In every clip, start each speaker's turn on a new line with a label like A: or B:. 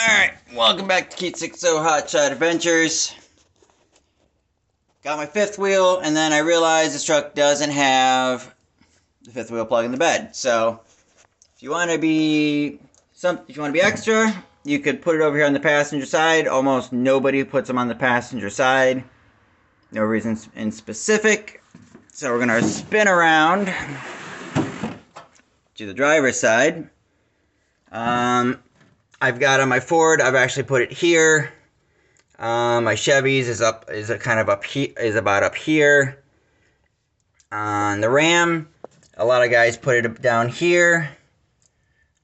A: Alright, welcome back to Keat 60 Hotshot Adventures. Got my fifth wheel, and then I realized this truck doesn't have the fifth wheel plug in the bed. So, if you want to be extra, you could put it over here on the passenger side. Almost nobody puts them on the passenger side. No reason in specific. So we're going to spin around to the driver's side. I've got on my Ford, I've actually put it here. My Chevy's is about up here. On the Ram, a lot of guys put it down here,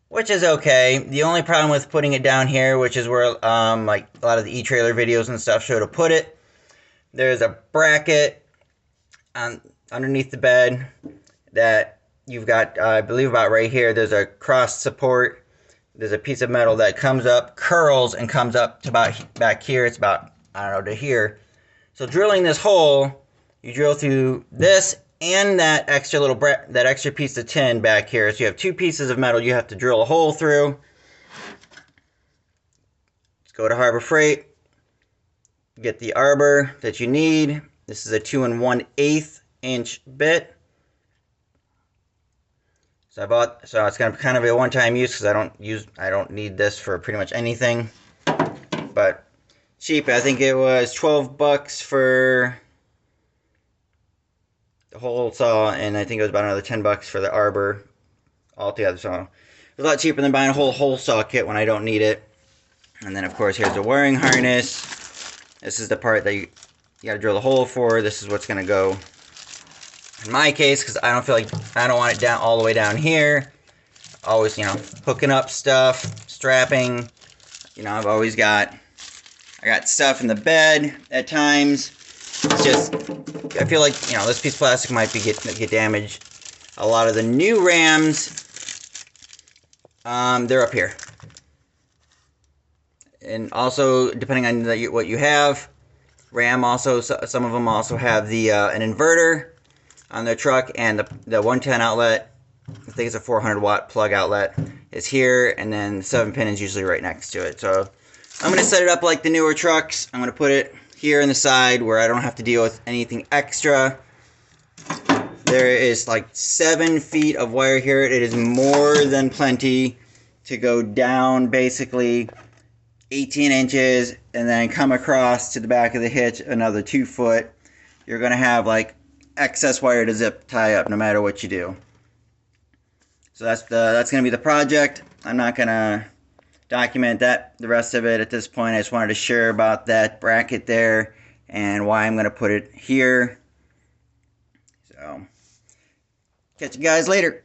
A: which is okay. The only problem with putting it down here, which is where like a lot of the etrailer videos and stuff show to put it, there's a bracket underneath the bed that you've got, I believe about right here, there's a cross support. There's a piece of metal that comes up, curls, and comes up to about back here. It's about, I don't know, to here. So drilling this hole, you drill through this and that extra piece of tin back here. So you have two pieces of metal you have to drill a hole through. Let's go to Harbor Freight. Get the arbor that you need. This is a 2 1/8 inch bit. So it's kind of a one-time use because I don't need this for pretty much anything. But cheap. I think it was 12 bucks for the whole saw, and I think it was about another 10 bucks for the arbor altogether. So it was a lot cheaper than buying a whole saw kit when I don't need it. And then of course here's the wiring harness. This is the part that you got to drill the hole for. This is what's going to go in my case, because I don't want it down all the way down here. Always, hooking up stuff, strapping. I got stuff in the bed at times. It's just, I feel like, this piece of plastic might get damaged. A lot of the new Rams, they're up here. And also, depending on what you have, Ram also, some of them also have the an inverter on their truck, and the 110 outlet, I think it's a 400 watt plug outlet, is here, and then the 7-pin is usually right next to it. So I'm going to set it up like the newer trucks. I'm going to put it here in the side where I don't have to deal with anything extra. There is like 7 feet of wire here. It is more than plenty to go down basically 18 inches and then come across to the back of the hitch another 2 foot. You're going to have like excess wire to zip tie up no matter what you do. So that's going to be the project. I'm not going to document the rest of it at this point. I just wanted to share about that bracket there and why I'm going to put it here. So catch you guys later.